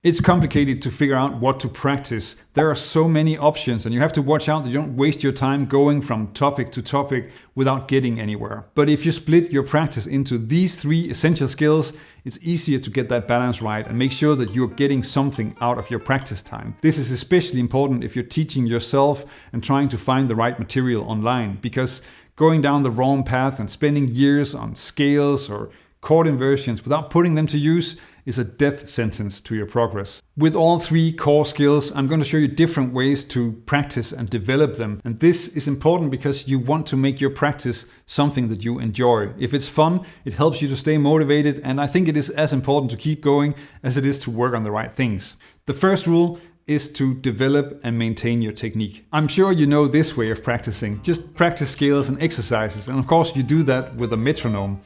It's complicated to figure out what to practice. There are so many options and you have to watch out that you don't waste your time going from topic to topic without getting anywhere. But if you split your practice into these 3 essential skills, it's easier to get that balance right and make sure that you're getting something out of your practice time. This is especially important if you're teaching yourself and trying to find the right material online, because going down the wrong path and spending years on scales or chord inversions without putting them to use is a death sentence to your progress. With all 3 core skills, I'm going to show you different ways to practice and develop them. And this is important because you want to make your practice something that you enjoy. If it's fun, it helps you to stay motivated, and I think it is as important to keep going as it is to work on the right things. The first rule is to develop and maintain your technique. I'm sure you know this way of practicing. Just practice scales and exercises, and of course you do that with a metronome.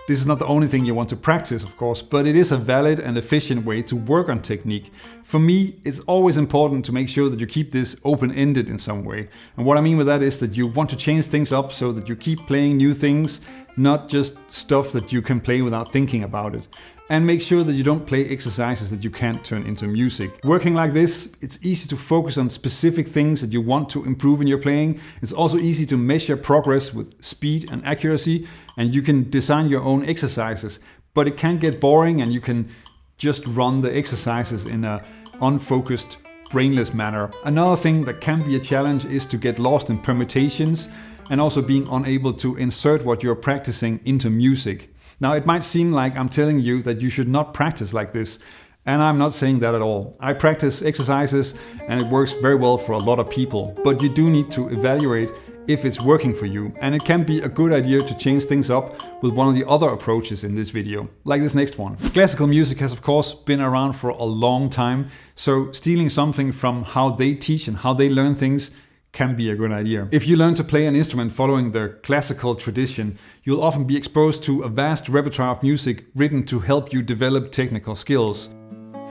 This is not the only thing you want to practice, of course, but it is a valid and efficient way to work on technique. For me, it's always important to make sure that you keep this open-ended in some way. And what I mean with that is that you want to change things up so that you keep playing new things, not just stuff that you can play without thinking about it. And make sure that you don't play exercises that you can't turn into music. Working like this, it's easy to focus on specific things that you want to improve in your playing. It's also easy to measure progress with speed and accuracy, and you can design your own exercises. But it can get boring and you can just run the exercises in an unfocused, brainless manner. Another thing that can be a challenge is to get lost in permutations and also being unable to insert what you're practicing into music. Now, it might seem like I'm telling you that you should not practice like this, and I'm not saying that at all. I practice exercises and it works very well for a lot of people, but you do need to evaluate if it's working for you, and it can be a good idea to change things up with one of the other approaches in this video, like this next one. Classical music has of course been around for a long time, so stealing something from how they teach and how they learn things can be a good idea. If you learn to play an instrument following the classical tradition, you'll often be exposed to a vast repertoire of music written to help you develop technical skills.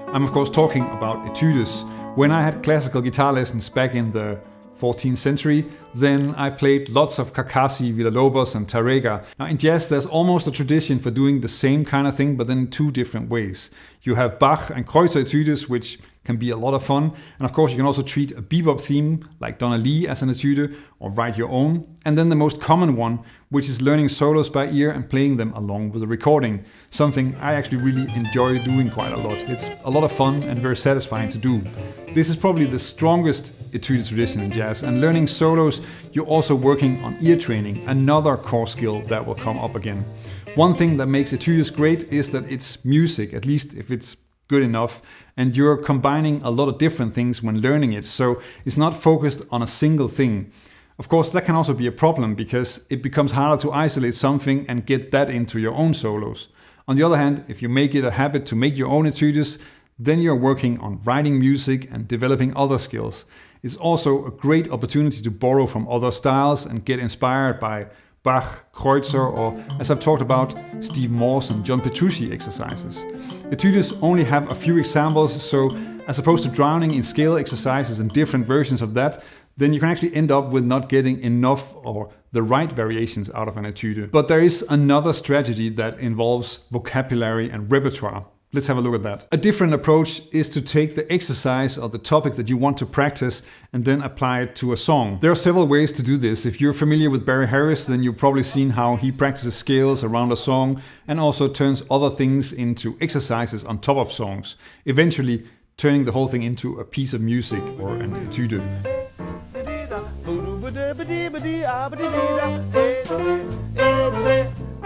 I'm of course talking about etudes. When I had classical guitar lessons back in the 14th century, then I played lots of Carcassi, Villalobos and Tárrega. Now in jazz there's almost a tradition for doing the same kind of thing, but then in 2 different ways. You have Bach and Kreutzer etudes, which can be a lot of fun, and of course you can also treat a bebop theme like Donna Lee as an etude or write your own. And then the most common one, which is learning solos by ear and playing them along with a recording, something I actually really enjoy doing quite a lot. It's a lot of fun and very satisfying to do. This is probably the strongest etude tradition in jazz, and learning solos, you're also working on ear training, another core skill that will come up again. One thing that makes etudes great is that it's music, at least if it's good enough, and you're combining a lot of different things when learning it, so it's not focused on a single thing. Of course, that can also be a problem because it becomes harder to isolate something and get that into your own solos. On the other hand, if you make it a habit to make your own etudes, then you're working on writing music and developing other skills. It's also a great opportunity to borrow from other styles and get inspired by Bach, Kreutzer, or as I've talked about, Steve Morse and John Petrucci exercises. Etudes only have a few examples, so as opposed to drowning in scale exercises and different versions of that, then you can actually end up with not getting enough or the right variations out of an etude. But there is another strategy that involves vocabulary and repertoire. Let's have a look at that. A different approach is to take the exercise or the topic that you want to practice and then apply it to a song. There are several ways to do this. If you're familiar with Barry Harris, then you've probably seen how he practices scales around a song and also turns other things into exercises on top of songs, eventually turning the whole thing into a piece of music or an etude.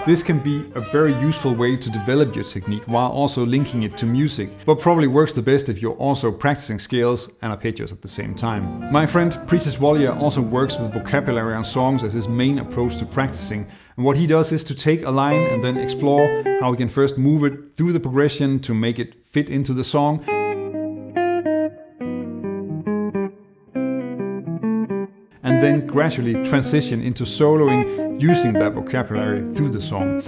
This can be a very useful way to develop your technique while also linking it to music, but probably works the best if you're also practicing scales and arpeggios at the same time. My friend Pritesh Walia also works with vocabulary on songs as his main approach to practicing, and what he does is to take a line and then explore how he can first move it through the progression to make it fit into the song, and then gradually transition into soloing using that vocabulary through the song.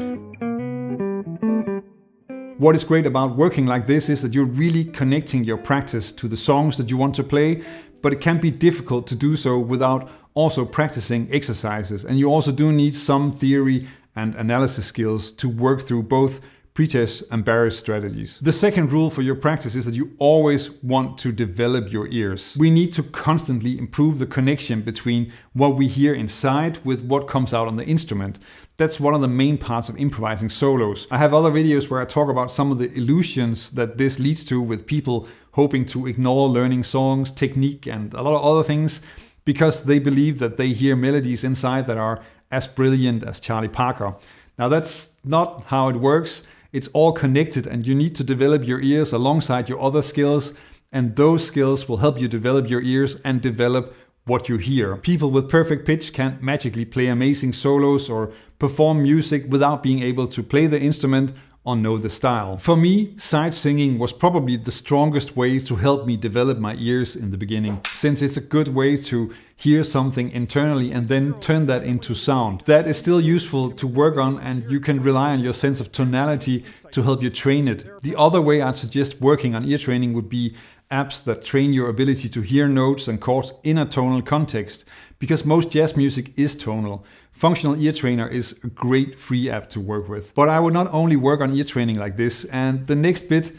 What is great about working like this is that you're really connecting your practice to the songs that you want to play, but it can be difficult to do so without also practicing exercises. And you also do need some theory and analysis skills to work through both pretest and barrage strategies. The second rule for your practice is that you always want to develop your ears. We need to constantly improve the connection between what we hear inside with what comes out on the instrument. That's one of the main parts of improvising solos. I have other videos where I talk about some of the illusions that this leads to with people hoping to ignore learning songs, technique, and a lot of other things because they believe that they hear melodies inside that are as brilliant as Charlie Parker. Now that's not how it works. It's all connected and you need to develop your ears alongside your other skills, and those skills will help you develop your ears and develop what you hear. People with perfect pitch can't magically play amazing solos or perform music without being able to play the instrument or know the style. For me, sight singing was probably the strongest way to help me develop my ears in the beginning, since it's a good way to hear something internally and then turn that into sound. That is still useful to work on, and you can rely on your sense of tonality to help you train it. The other way I'd suggest working on ear training would be apps that train your ability to hear notes and chords in a tonal context, because most jazz music is tonal. Functional Ear Trainer is a great free app to work with. But I would not only work on ear training like this, and the next bit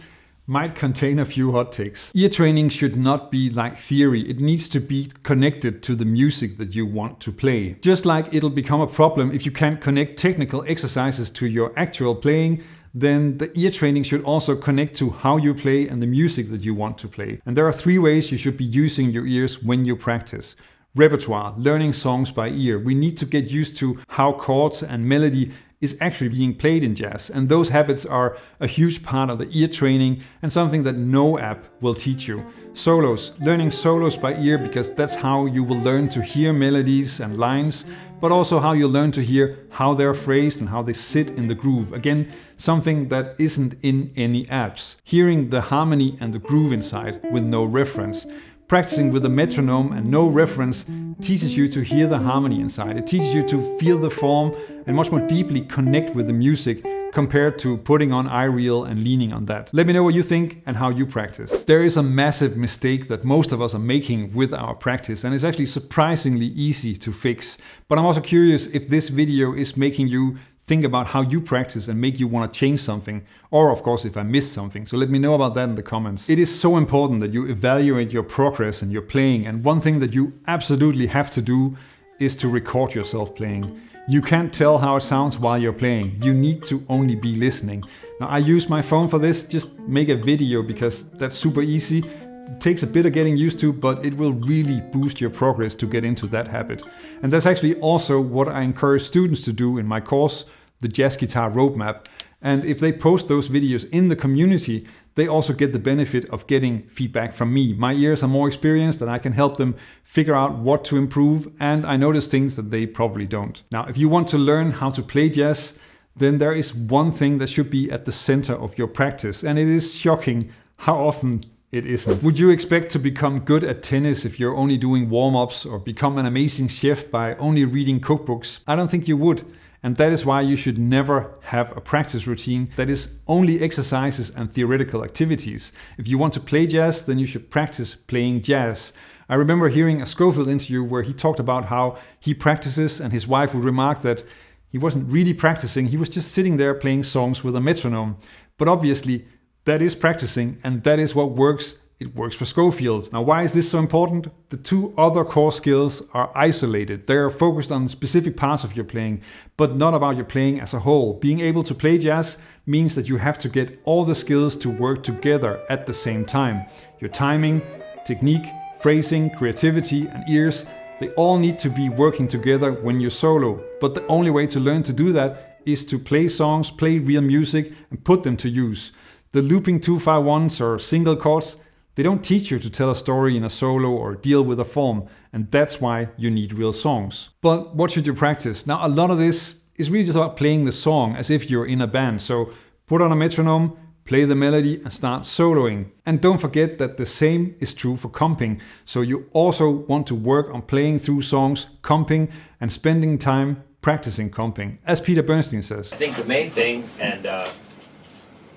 might contain a few hot takes. Ear training should not be like theory. It needs to be connected to the music that you want to play. Just like it'll become a problem if you can't connect technical exercises to your actual playing, then the ear training should also connect to how you play and the music that you want to play. And there are 3 ways you should be using your ears when you practice. Repertoire, learning songs by ear. We need to get used to how chords and melody is actually being played in jazz. And those habits are a huge part of the ear training and something that no app will teach you. Solos, learning solos by ear, because that's how you will learn to hear melodies and lines, but also how you'll learn to hear how they're phrased and how they sit in the groove. Again, something that isn't in any apps. Hearing the harmony and the groove inside with no reference. Practicing with a metronome and no reference teaches you to hear the harmony inside. It teaches you to feel the form and much more deeply connect with the music compared to putting on iReal and leaning on that. Let me know what you think and how you practice. There is a massive mistake that most of us are making with our practice, and it's actually surprisingly easy to fix. But I'm also curious if this video is making you think about how you practice and make you want to change something, or of course if I missed something. So let me know about that in the comments. It is so important that you evaluate your progress and your playing, and one thing that you absolutely have to do is to record yourself playing. You can't tell how it sounds while you're playing. You need to only be listening. Now I use my phone for this, just make a video because that's super easy. It takes a bit of getting used to, but it will really boost your progress to get into that habit. And that's actually also what I encourage students to do in my course, the Jazz Guitar Roadmap. And if they post those videos in the community, they also get the benefit of getting feedback from me. My ears are more experienced and I can help them figure out what to improve, and I notice things that they probably don't. Now, if you want to learn how to play jazz, then there is one thing that should be at the center of your practice, and it is shocking how often it isn't. Would you expect to become good at tennis if you're only doing warm-ups, or become an amazing chef by only reading cookbooks? I don't think you would. And that is why you should never have a practice routine that is only exercises and theoretical activities. If you want to play jazz, then you should practice playing jazz. I remember hearing a Schofield interview where he talked about how he practices, and his wife would remark that he wasn't really practicing, he was just sitting there playing songs with a metronome. But obviously, that is practicing, and that is what works. It works for Schofield. Now, why is this so important? The 2 other core skills are isolated. They are focused on specific parts of your playing, but not about your playing as a whole. Being able to play jazz means that you have to get all the skills to work together at the same time. Your timing, technique, phrasing, creativity, and ears, they all need to be working together when you solo. But the only way to learn to do that is to play songs, play real music, and put them to use. The looping 2-5-1s or single chords, they don't teach you to tell a story in a solo or deal with a form, and that's why you need real songs. But what should you practice? Now, a lot of this is really just about playing the song as if you're in a band. So put on a metronome, play the melody, and start soloing. And don't forget that the same is true for comping. So you also want to work on playing through songs, comping, and spending time practicing comping. As Peter Bernstein says, I think the main thing, and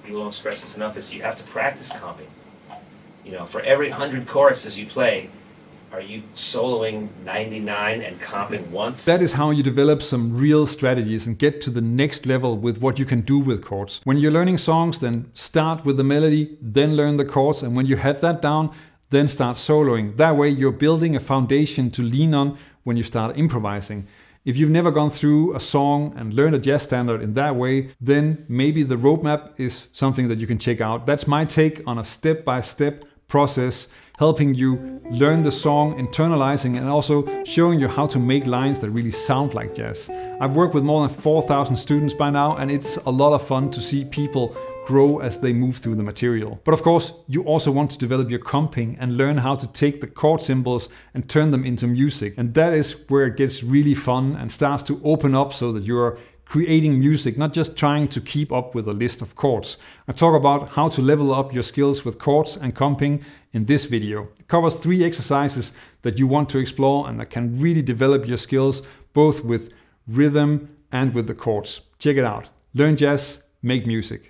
we won't stress this enough, is you have to practice comping. You know, for every 100 choruses you play, Are you soloing 99 and comping once? That is how you develop some real strategies and get to the next level with what you can do with chords. When you're learning songs, then start with the melody, then learn the chords, and when you have that down, then start soloing. That way you're building a foundation to lean on when you start improvising. If you've never gone through a song and learned a jazz standard in that way, then maybe the roadmap is something that you can check out. That's my take on a step-by-step process, helping you learn the song, internalizing, and also showing you how to make lines that really sound like jazz. I've worked with more than 4,000 students by now, and it's a lot of fun to see people grow as they move through the material. But of course, you also want to develop your comping and learn how to take the chord symbols and turn them into music. And that is where it gets really fun and starts to open up so that you're creating music, not just trying to keep up with a list of chords. I talk about how to level up your skills with chords and comping in this video. It covers 3 exercises that you want to explore and that can really develop your skills both with rhythm and with the chords. Check it out. Learn jazz, make music.